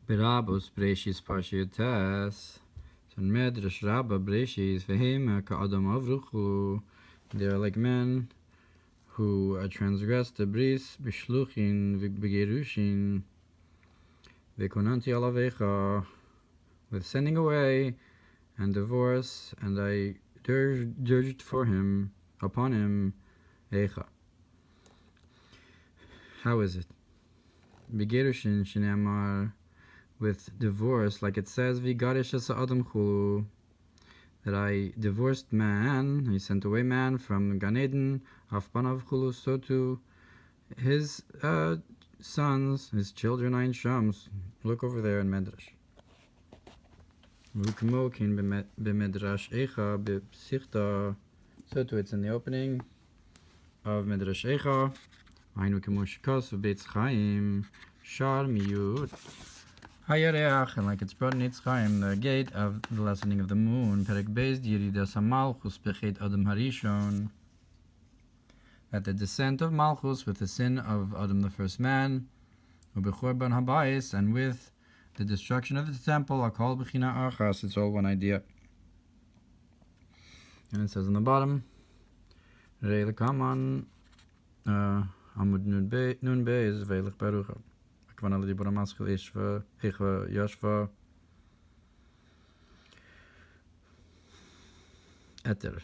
Berabos Breshis Pashiotes. So in Medrash Rabba Breshis Vehema Ka'adam Avruchu. They are like men who transgressed the bris b'shluchin v'gerushin v'konanti alav Eicha, with sending away and divorce, and I dirged for him, upon him, Eicha. How is it? B'gerushin shenamar, with divorce, like it says, v'garish asa adam chulu, that I divorced man, I sent away man from Gan Eden, afpanav chulu, so to his sons, his children, Ein Shams. Look over there in Medrash. V'kmokin b'medrash Eicha b'psichta, so too it's in the opening of Medrash Eicha. Hainu k'mo shekas v'beitz chaim, shar miyut. Hayareach, and like it's brought in Eitz Chaim, the gate of the lessening of the moon, Perek Beis Yeridas HaMalchus Bechet Adam Harishon, at the descent of Malchus with the sin of Adam the first man, Ubechorban Habayis, and with the destruction of the temple, Akol Bechina Achas, it's all one idea. And it says on the bottom, Rei Lekaman, Amud Nun Beis, Veilech Baruch. Kwana Libra Maskal Yashva, Eicha, Yashva, Eter.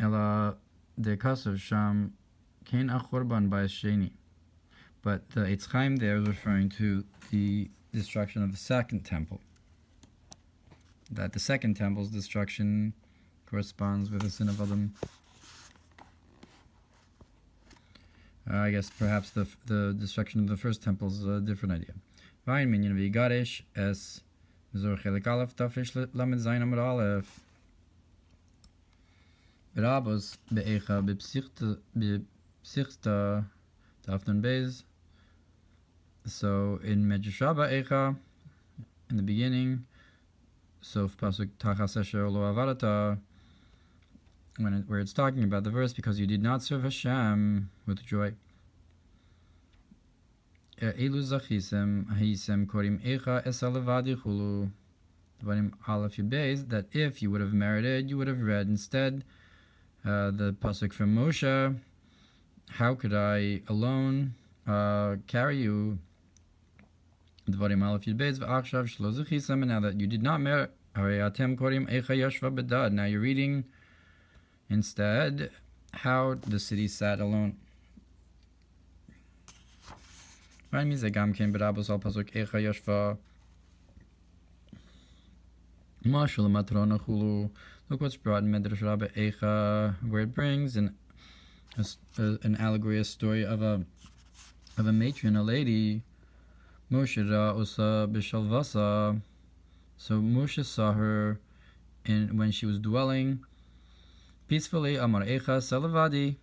Ela de Kasav Sham Kain Achorban by Sheni. But the Eitz Chaim there is referring to the destruction of the second temple. That the second temple's destruction corresponds with the sin of Adam. I guess perhaps the destruction of the first temple is a different idea. Vayin minyan v'yigaresh es mizor chelik aleph tafresh lamed zayin amud aleph berabos be'echa b'psichta tafnon beis. So in Medrash Rabba Eicha, in the beginning, sof pasuk tachas esher lo avarata, where it's talking about the verse, because you did not serve Hashem with joy. Elu zachisem haisem korim Eicha es alevadi chulu. Dvarim aleph yud beis, that if you would have merited, you would have read instead the pasuk from Moshe, how could I alone carry you? Dvarim aleph yud beis v'achshav shlo zachisem, and now that you did not merit, harei atem korim Eicha yashva badad. Now you're reading instead how the city sat alone. Look what's brought in Medrash Rabba Eicha, where it brings an allegory, a story of a matron, a lady. Moshe ra osa b'shalvasa. So Moshe saw her when she was dwelling peacefully. Amar Eicha salavadi.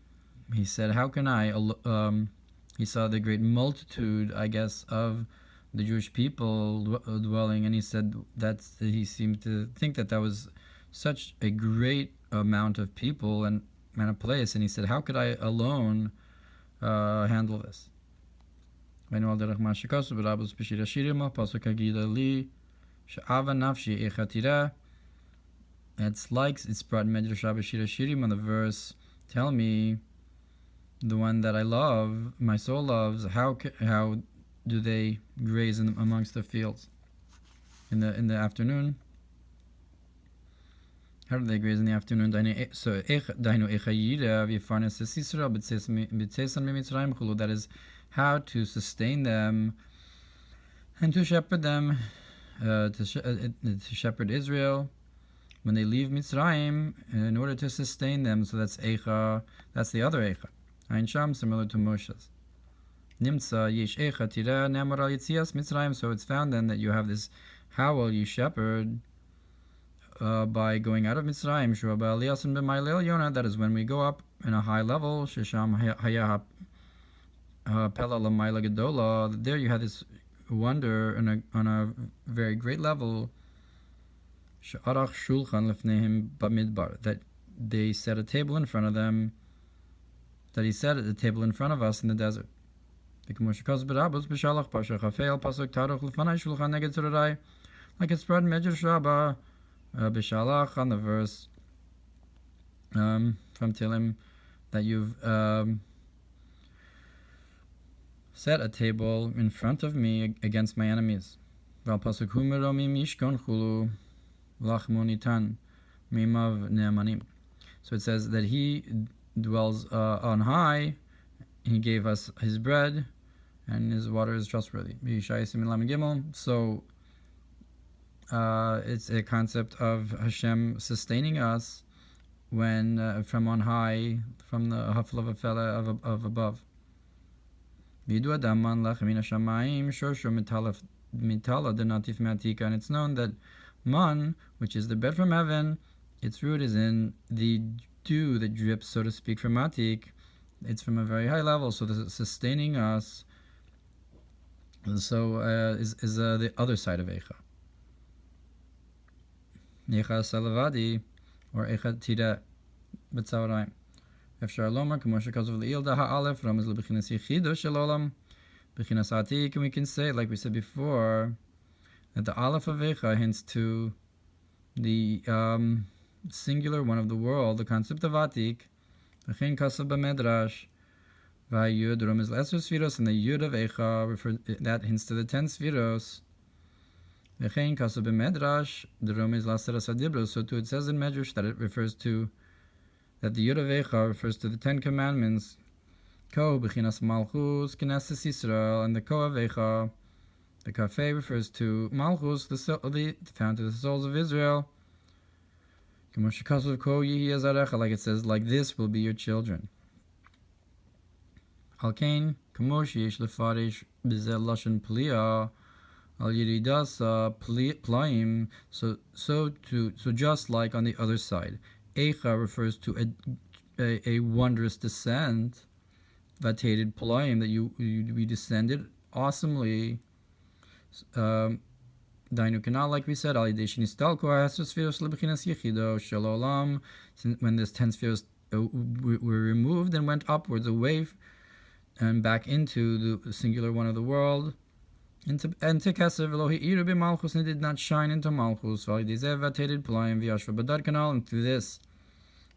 He said, how can I? He saw the great multitude, I guess, of the Jewish people dwelling, and he said he seemed to think that was such a great amount of people and a place, and he said, how could I alone handle this? It's brought in Medrash Rabba Shira Shirim on the verse, tell me, the one that I love, my soul loves, how do they graze amongst the fields in the afternoon? How do they graze in the afternoon? So that is how to sustain them and to shepherd them, to shepherd Israel when they leave Mitzrayim in order to sustain them. So that's Eicha, that's the other Eicha. Ein Sham, similar to Moshe's. Nimtza yesh Eicha tira ne'amar al yitzias Mitzrayim. So it's found then that you have this howl you shepherd by going out of Mitzrayim. Shua ba'aliyasin b'maylel Yonah. That is when we go up in a high level. Shesham haya pela l'mayla gedola. There you had this wonder on a very great level. She'arach shulchan lefneim b'midbar. That they set a table in front of them. That he set at the table in front of us in the desert. Like it's spread in Yashva, Bishalach on the verse from Tilim, that you've set a table in front of me against my enemies. So it says that he dwells on high, he gave us his bread, and his water is trustworthy. So it's a concept of Hashem sustaining us when from on high, from the hafla of a fella of above. And it's known that man, which is the bread from heaven, its root is in the dew that drips, so to speak, from Atik. It's from a very high level, so this is sustaining us. So is the other side of Eicha. Eicha Salavadi, or Eicha Tira B'Tzaorayim. Efshar Lomar, K'mo shekazov L'ilda Ha'alef, Ramaz L'Bechinas Yechido Shel Olam, Bechinas Atik, and we can say, like we said before, that the Aleph of Eicha hints to the singular one of the world, the concept of Atik, V'chein Kasav B'Medrash, V'Yud Ramaz L'Esr Sfiros, and the Yud of Eicha, that hints to the 10 Sfiros. V'chein Kasav B'Medrash, the Ramaz L'Aseret Adibros, so too it says in Medrash that it refers to, that the Yud of Eicha refers to the 10 Commandments, Ko B'chinas Malchus, Knesset Yisrael, and the Ko of Eicha, the Kafeh refers to Malchus, the fount of the souls of Israel. Like it says, like this will be your children. Alkain, Kamosh Yesh Lefarish Bizel Lashon Pliya, Al Yiridas Plaim. So just like on the other side, Eicha refers to a wondrous descent, Vatated Plaim, that we descended awesomely. Dainu Kanal, like we said, when this 10 spheres were removed and went upwards away and back into the singular one of the world, and to Kesuvim, and it did not shine into Malchus, Badad Kanal, and through this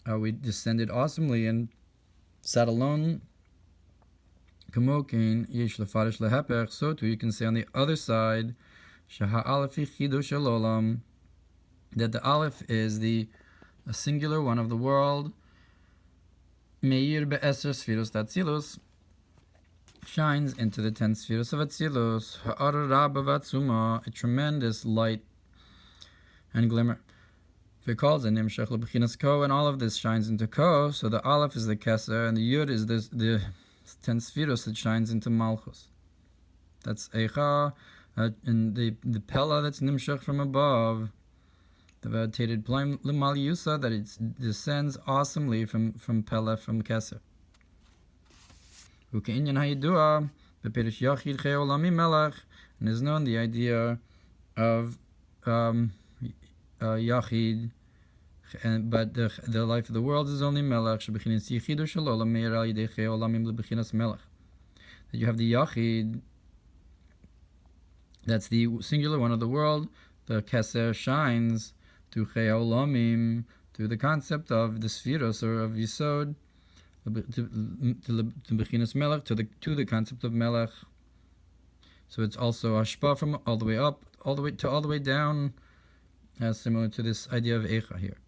we descended awesomely and sat alone. So too you can say on the other side, that the Aleph is the singular one of the world, Meir be'eser sfiros d'Atzilus, shines into the 10 spheres of Atzilus, Ha'arara b'vatzuma, a tremendous light and glimmer. If it calls it Nimshach l'b'chinas Ko, and all of this shines into Ko, so the Aleph is the Keser, and the Yud is the 10 spheros that shines into Malchus. That's Eicha, and the Pella that's Nimshach from above, the Vatated Plaim L'mal Yusa, that it descends awesomely from Pella, from Keser. U'ke'inyan ha'yidua, b'perish Yachid Chei Olami Melech, and is known the idea of Yachid, but the life of the world is only Melech. That you have the Yachid, that's the singular one of the world. The Keser shines through Chei Olamim, through the concept of the Spheros, or of Yisod, to Bechinas Melech, to the concept of Melech. So it's also Ashpa from all the way up, all the way down, similar to this idea of Eicha here.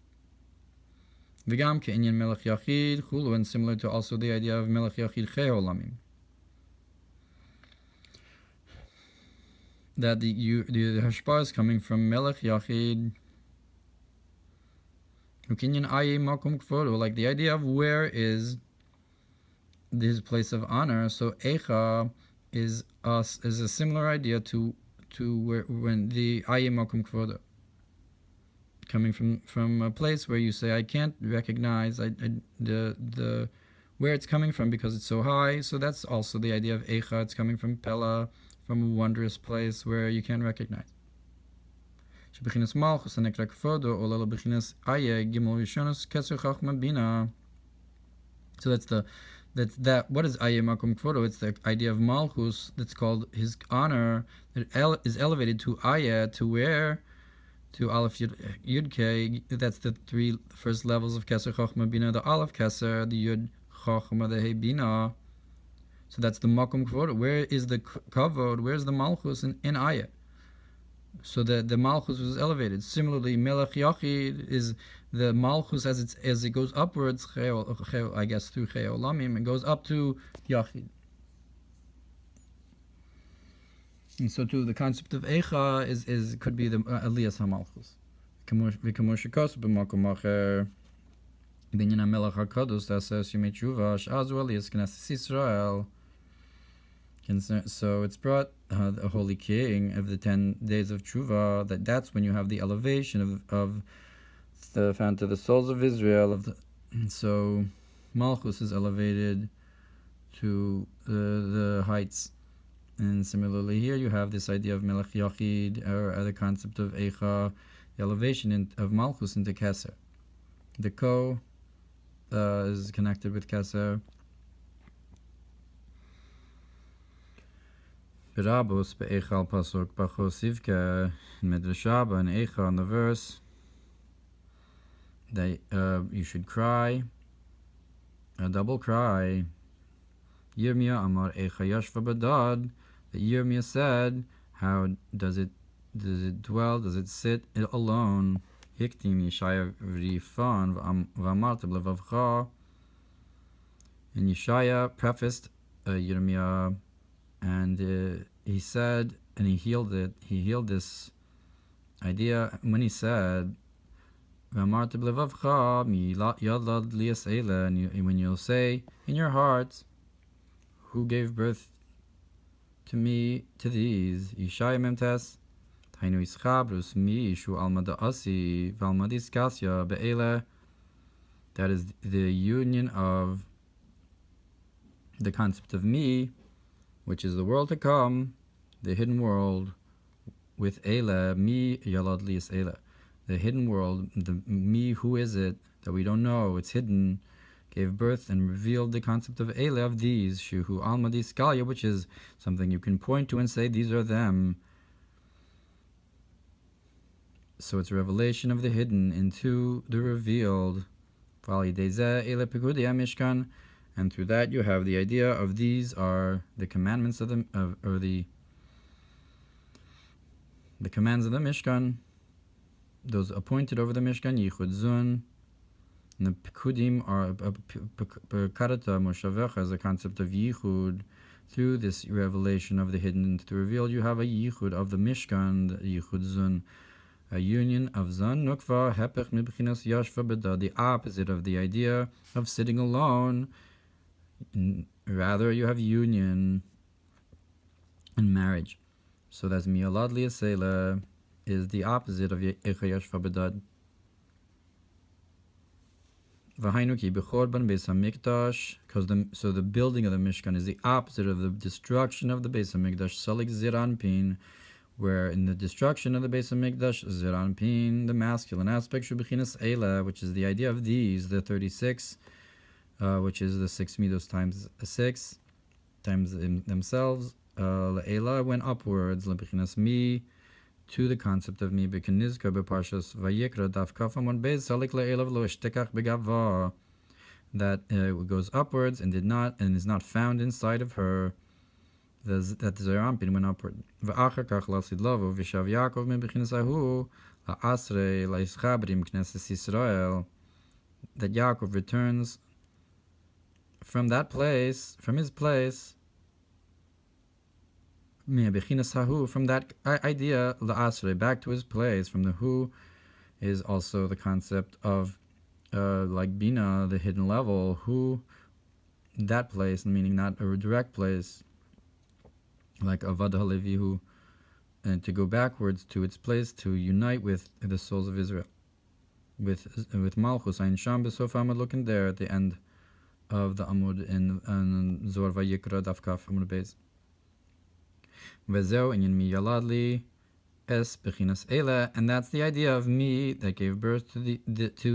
V'gam ke'inyan Melech Yachid Chulu, and similar to also the idea of Melech Yachid Chei Olamim. That the Hashpa is coming from Melech Yachid. Ukinyan Aye Makom Kvodo, like the idea of where is his place of honor. So Eicha is a similar idea to where, when the Aye Makom Kvodo, coming from a place where you say, I can't recognize the where it's coming from because it's so high. So that's also the idea of Eicha. It's coming from Pella, from a wondrous place where you can't recognize. So that's That what is Aye Makom Kvodo? It's the idea of Malchus that's called his honor that is elevated to Aye, to where? To Aleph Yud K. That's the three first levels of Keser Chochma Bina, the Aleph Keser, the Yud Chochma, the He Bina. So that's the Makom Kvodo. Where is the Kavod? Where's the Malchus in Aye? So the Malchus was elevated. Similarly, Melech Yachid is the Malchus as it goes upwards, I guess through Cheolamim, and goes up to Yachid. And so too, the concept of Eicha is could be the Elias HaMalchus. V'kamosh shekos b'makom acher binyan HaMelech HaKadosh ta'aseh Yemei Tshuva she'azu Elias Knesset Yisrael. So it's brought the Holy King of the 10 days of Tshuva, that's when you have the elevation of the found to the souls of Israel. So Malchus is elevated to the heights. And similarly here you have this idea of Melech Yachid, or the concept of Eicha, the elevation of Malchus into Keser. The Ko is connected with Keser. Berabos be'echal pasuk b'chosivke medrashaba and Eicha on the verse that you should cry, a double cry. Yirmiyah Amar Eicha Yashva Badad. That Yirmiyah said, how does it dwell? Does it sit alone? Hiktim Yeshaya Rifan v'Amarta b'levavcha. And Yeshaya prefaced Yirmiyah, and he said, and he healed it. He healed this idea when he said, "V'amarta b'levavcha mi yadlad lias eila," and when you'll say in your heart, "Who gave birth to me to these?" Yeshaya memtes, "Tainu ischabrus mi shu almada asi v'almadis kasya be'ela." That is the union of the concept of me, which is the world to come, the hidden world, with Eila, mi yalad lias Eila. The hidden world, the me, who is it, that we don't know, it's hidden, gave birth and revealed the concept of Eila, of these, Shuhu Almadi Skalya, which is something you can point to and say, these are them. So it's a revelation of the hidden into the revealed. And through that you have the idea of these are the commandments of the commands of the Mishkan, those appointed over the Mishkan, Yichud Zun. And the Pekudim are Karata Moshavecha as a concept of Yichud. Through this revelation of the hidden into the revealed, you have a Yichud of the Mishkan, the Yichud Zun, a union of Zun Nukva, Hepech Mibchinas Yashva Badad, the opposite of the idea of sitting alone. Rather, you have union and marriage. So that's Miyalad Liyasela is the opposite of Eicha Yashva Badad. V'hainuki b'chorban Beis HaMikdash, so the building of the Mishkan is the opposite of the destruction of the Beis HaMikdash. Salig Ziranpin, where in the destruction of the Beis HaMikdash, Ziranpin, the masculine aspect, Shubichinas Eila, which is the idea of these, the 36, which is the 6 midos times 6 times themselves. Le'ela went upwards, le'bechinas mi, to the concept of mi, bekenizka beparshas vayikra daf kafamon bez salik le'ela v'lo eshtekach begava, that it goes upwards and is not found inside of her. That Zerampin went upward. V'achar kach lasidlavo v'shav Yaakov min bechinas ahu la'asrei la'ischabrim knesses Yisrael, that Yaakov returns from that place, from his place, from that idea, la'asrei, back to his place. From the who is also the concept of like Bina, the hidden level, who, that place, meaning not a direct place, like Avad HaLevi, who, and to go backwards to its place, to unite with the souls of Israel, with Malchus, Ein Sham B'sof Amud, looking there at the end of the Amud in Zohar Vayikra Daf Kaf Amud Beis. Vezeu inyan mi yaladli es bechinas Eila, and that's the idea of me that gave birth to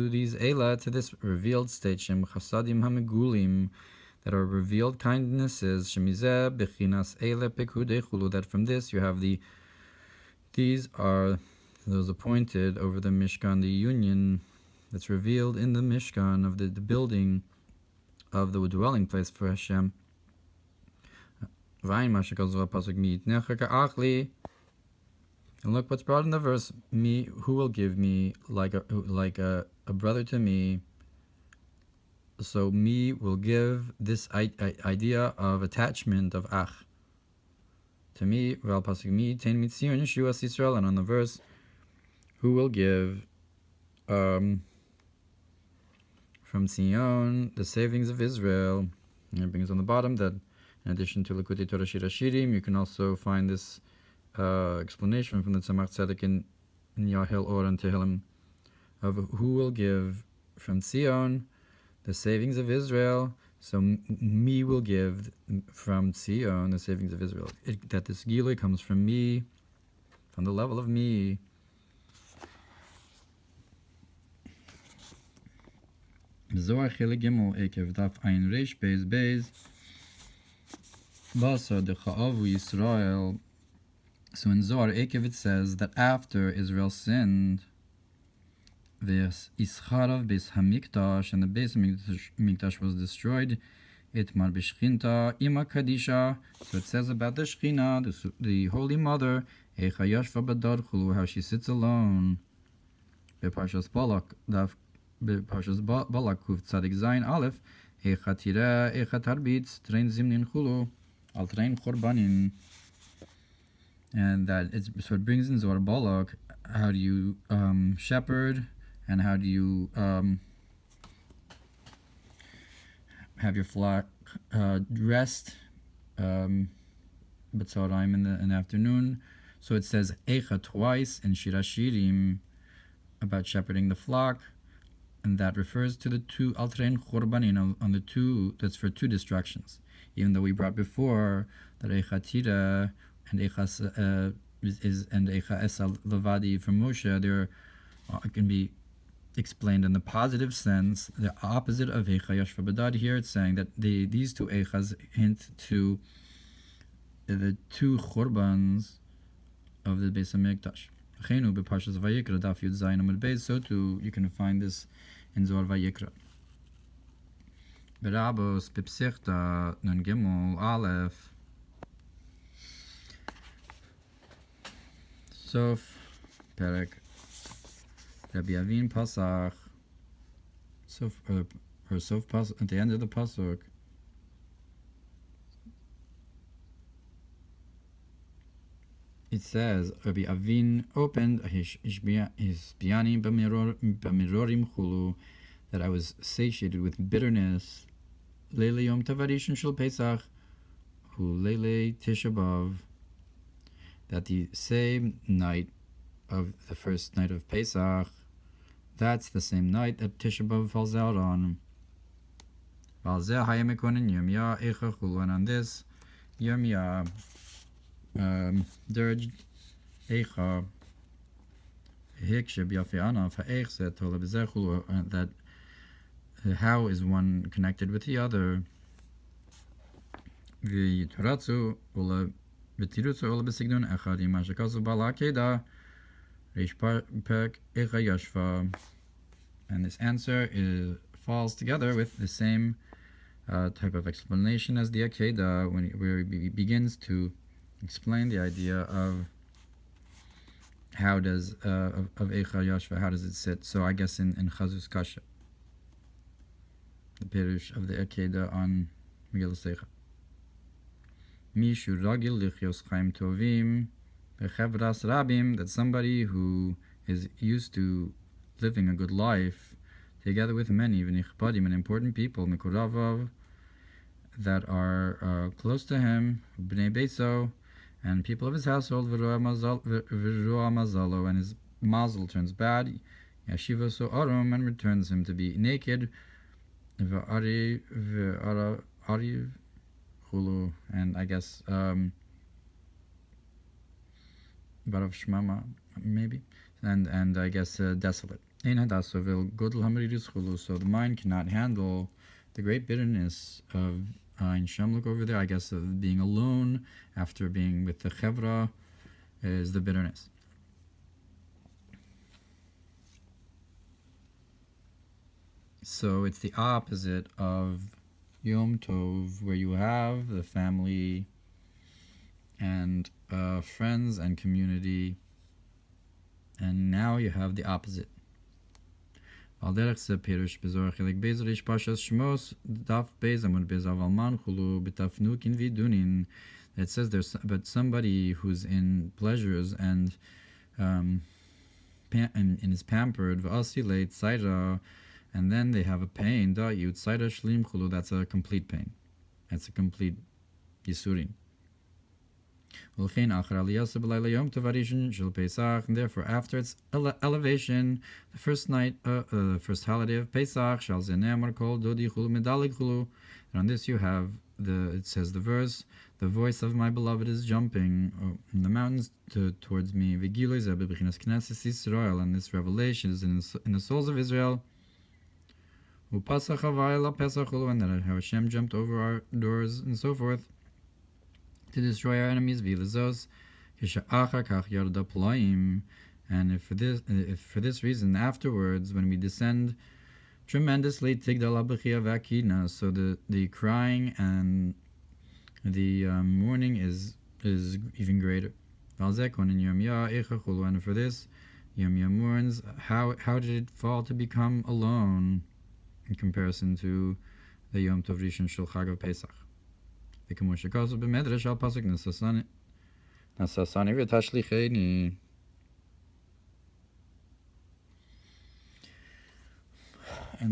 these Eila, to this revealed state, Shem Chasadim Hamegulim, that are revealed kindnesses, shemizeh bechinas ele pekudei chulu, that from this you have these are those appointed over the Mishkan, the union that's revealed in the Mishkan of the building of the dwelling place for Hashem. And look what's brought in the verse: me, who will give me like a brother to me. So me will give this idea of attachment of ach to me. Val pasuk mi ten mitzion Yeshuas Yisrael, and on the verse, who will give from Zion the savings of Israel. And it brings on the bottom that in addition to Likutei Torah Shir Hashirim, you can also find this explanation from the Tzemach Tzedek in Yahel Or and Tehillim of who will give from Zion the savings of Israel. So me will give from Zion the savings of Israel. That this Gilui comes from me, from the level of me. Zohar Chelik Gimel Ekev Daf Ein Reish Beis Beis Basa de Cha'avu Yisrael. So in Zohar Ekev it says that after Israel sinned, Ves Ischarav Beis Hamikdash, and the Beis Hamikdash was destroyed, Itmar B'Shchinta Ima Kadisha. So it says about the Shechina, the Holy Mother, Eicha Yashva Badad Chulu, how she sits alone. Beparshas Balak Daf Beparshas Balak Kuf Tzadik Zayin Aleph, Eicha Tira Eicha Tarbitz Trein Zimnin Chulu Al Trein Chorbanin. And that so it brings in Zohar Balak, how do you shepherd, and how do you have your flock rest b'tzoraim in the afternoon. So it says Eicha twice in Shir Hashirim about shepherding the flock, and that refers to the two altrein chorbanin, on the two, that's for two distractions. Even though we brought before that Eicha Tira and Eicha and Eicha Esal Levadi from Moshe, there can be explained in the positive sense, the opposite of Eicha Yashva Badad. Here it's saying that these two Eichas hint to the two Chorbans of the Beis HaMikdash. Chenu b'Parshas Vayikra Daf Yud Zayin Amud Beis. So too you can find this in Zohar Vayikra. Berabos B'Psichta Nun Gimel Aleph. Sof Perek Rabbi Avin Pasach. Sof Sof Pasach at the end of the pasuk. It says Rabbi Avin opened his biyanim b'mirorim chulu, that I was satiated with bitterness. Leile Yom Tavarishon Shel Pesach, hu leile Tisha B'Av, that the same night of the first night of Pesach, that's the same night that Tisha B'Av falls out on. Valzeh hayamikonin Yom Eicha chulu, and on this Yom dirged Eicha Hiksheb Yafiana Fa'eich Zeh Tola B'Zeh Chulu, that how is one connected with the other? V'yitoratzu Ola V'tirutzu Ola B'Signun Echad Yima Shekasu Bala Keda Reish Perek Eicha Yashva, and this answer falls together with the same type of explanation as the Akeda, where he begins to explain the idea of how does of Eicha Yashva, how does it sit? So I guess in Chazus Kasha, the Perush of the Akeda on Megilas Eicha. Mishu Ragil Lichios Chaim Tovim Bechevras Rabim, that somebody who is used to living a good life together with many V'nichpadim, and important people, Mikuravav, that are close to him, Bnei Beiso, and people of his household, V'roa Mazalo, and his mazel turns bad, Yashiva so Arum, and returns him to be naked, V'ariv Chulu, and I guess Barav Shmama, maybe, and I guess desolate. Ein Hadasovil Godel Hamaridus Chulu, so the mind cannot handle the the great bitterness of in Shamluk over there, I guess, of being alone after being with the Chevra, is the bitterness. So it's the opposite of Yom Tov, where you have the family and friends and community, and now you have the opposite. It says there's, but somebody who's in pleasures and is pampered, and then they have a pain, that's a complete pain. That's a complete yisurin. And therefore, after its elevation, the first night, the first holiday of Pesach, and on this you have it says the verse, the voice of my beloved is jumping in the mountains towards me. And this revelation is in the souls of Israel. And that how Hashem jumped over our doors and so forth to destroy our enemies. And if for this reason, afterwards, when we descend tremendously, so the crying and the mourning is even greater. And for this, Yom mourns, how did it fall to become alone in comparison to the Yom Tov Rishon Shel Chag of Pesach? And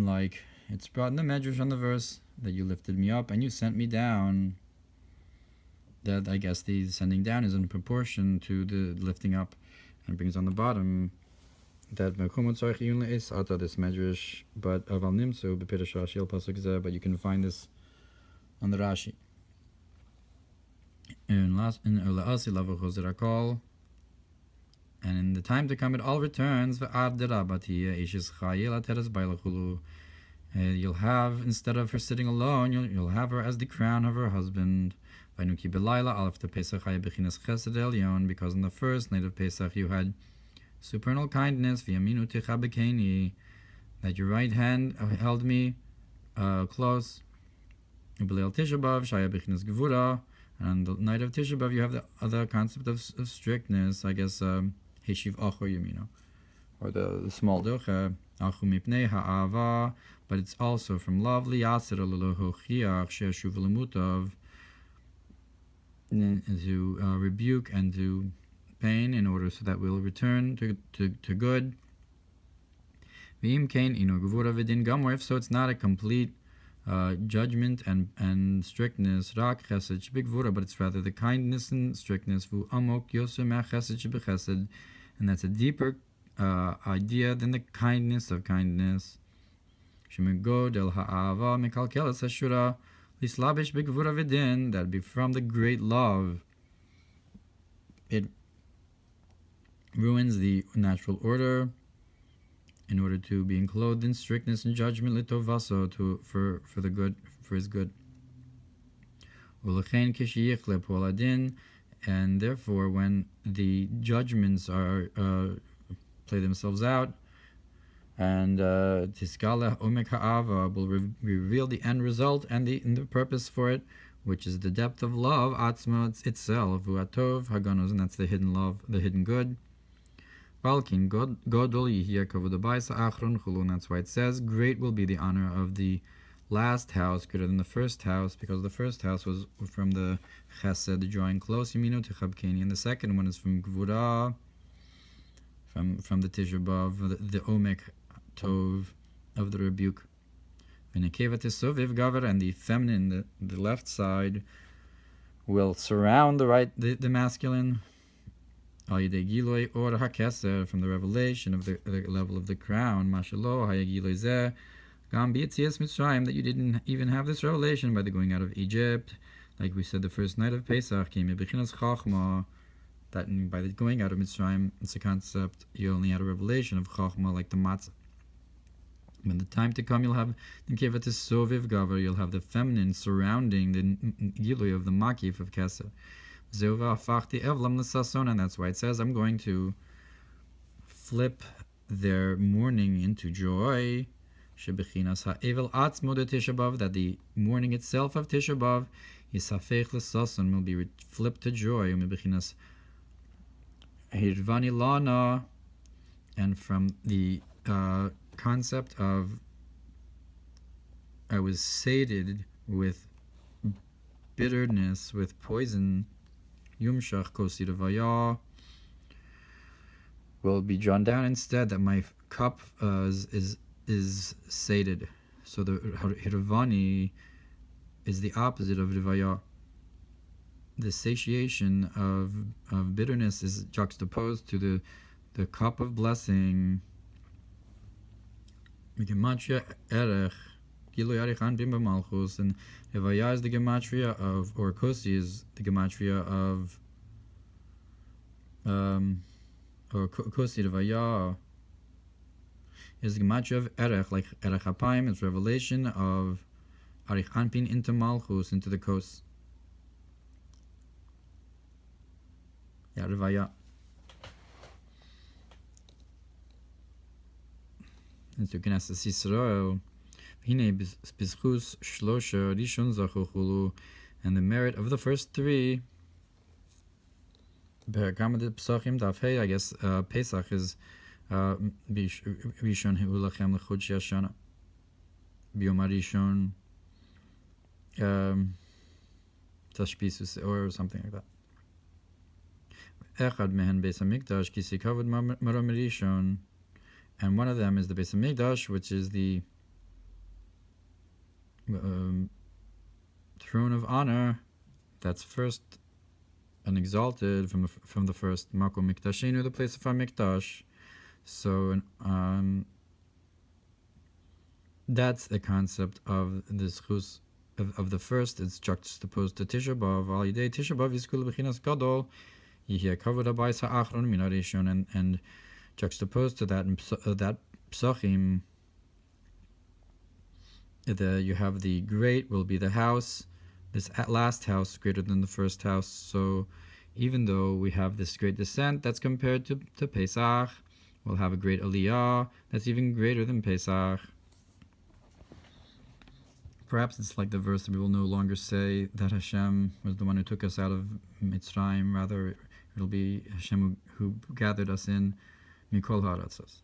like it's brought in the Medrash on the verse that you lifted me up and you sent me down, that I guess the sending down is in proportion to the lifting up, and it brings on the bottom that this Medrash, but but you can find this on the Rashi. And in the time to come it all returns. You'll have, instead of her sitting alone, you'll have her as the crown of her husband. Because in the first night of Pesach you had supernal kindness, that your right hand held me close. And the night of Tisha B'Av, you have the other concept of strictness, I guess, Heshiv Acho Yamino, or the small docha, Achu Mipnei Ha'ava, but it's also from love, Li'asir L'Lohochiach She'ashuv L'Mutav, to rebuke and to pain in order so that we'll return to good. V'im Kain Ino Gevura V'Din Gamor, if so, it's not a complete judgment and strictness, rak chesed shebigvura, but it's rather the kindness and strictness, vu amok yoser ma'chesed shebechesed, and that's a deeper idea than the kindness of kindness. Shemegod el ha'ava mekalkelas hashura lislabish bigvura v'din, that'd be from the great love. It ruins the natural order in order to be enclosed in strictness and judgment, litovaso, for the good, for his good. And therefore, when the judgments are play themselves out, and tiskala omek ha'ava will reveal the end result and the purpose for it, which is the depth of love, atzma itself, vuatov haganos, and that's the hidden love, the hidden good. Balkin Godol Yihya Kavudabais Achron Chulun. That's why it says, great will be the honor of the last house, greater than the first house, because the first house was from the Chesed, drawing close, Yiminu Techabkeni, and the second one is from Gvura, from the Tisha B'Av, the Omek Tov of the rebuke. Venekeva Tesoviv Gavar, and the feminine, the left side, will surround the masculine. Or from the revelation of the level of the crown, that you didn't even have this revelation by the going out of Egypt. Like we said, the first night of Pesach came that by the going out of Mitzrayim, it's a concept, you only had a revelation of Chachma, like the matzah. In the time to come, you'll have the Kiva to Soviv Gavar, you'll have the feminine surrounding the Gilui of the Makif of Kesef. And that's why it says, I'm going to flip their mourning into joy. That the mourning itself of Tisha B'Av will be flipped to joy. And from the concept of I was sated with bitterness, with poison, Yumshach Kosidavaya, will be drawn down instead, that my cup is sated. So the Hirvani is the opposite of Rivaya. The satiation of bitterness is juxtaposed to the cup of blessing. Gematria Erech, Gilu Yarich Anbim B'Malchus, and Rivaya is the gematria of, or Kosi is the gematria of, or Kosi Rivaya is the gematria of Erech, like Erech Apayim, it's revelation of Arich Anpin into Malchus, into the Kos. Yeah, Rivaya. Into Knesset Yisrael, Hine Bizchus Shlosha Rishon Zachuchulu, and the merit of the first three. Be'akamad Pesachim Daf Hey, I guess Pesach is Rishon Heulachem Lechud Shashana, Biyom Rishon Tashpisus, or something like that. Echad Mehen Beis Hamikdash Kisi Kavod Marom Rishon. And one of them is the Beis Hamikdash, which is the throne of honor that's first and exalted from the first Makom Mikdashenu, the place of our Mikdash. So that's the concept of this chus of the first. It's juxtaposed to Tisha B'Av. Al Yidei Tisha B'Av Yizkul B'chinas Gadol Yihya Kavod Habayis Ha'achron Min Harishon, and juxtaposed to that psachim, you have the great will be the house, this last house greater than the first house. So even though we have this great descent that's compared to Pesach, we'll have a great aliyah that's even greater than Pesach. Perhaps it's like the verse that we will no longer say that Hashem was the one who took us out of Mitzrayim, rather it'll be Hashem who gathered us in Mikol Haratzos.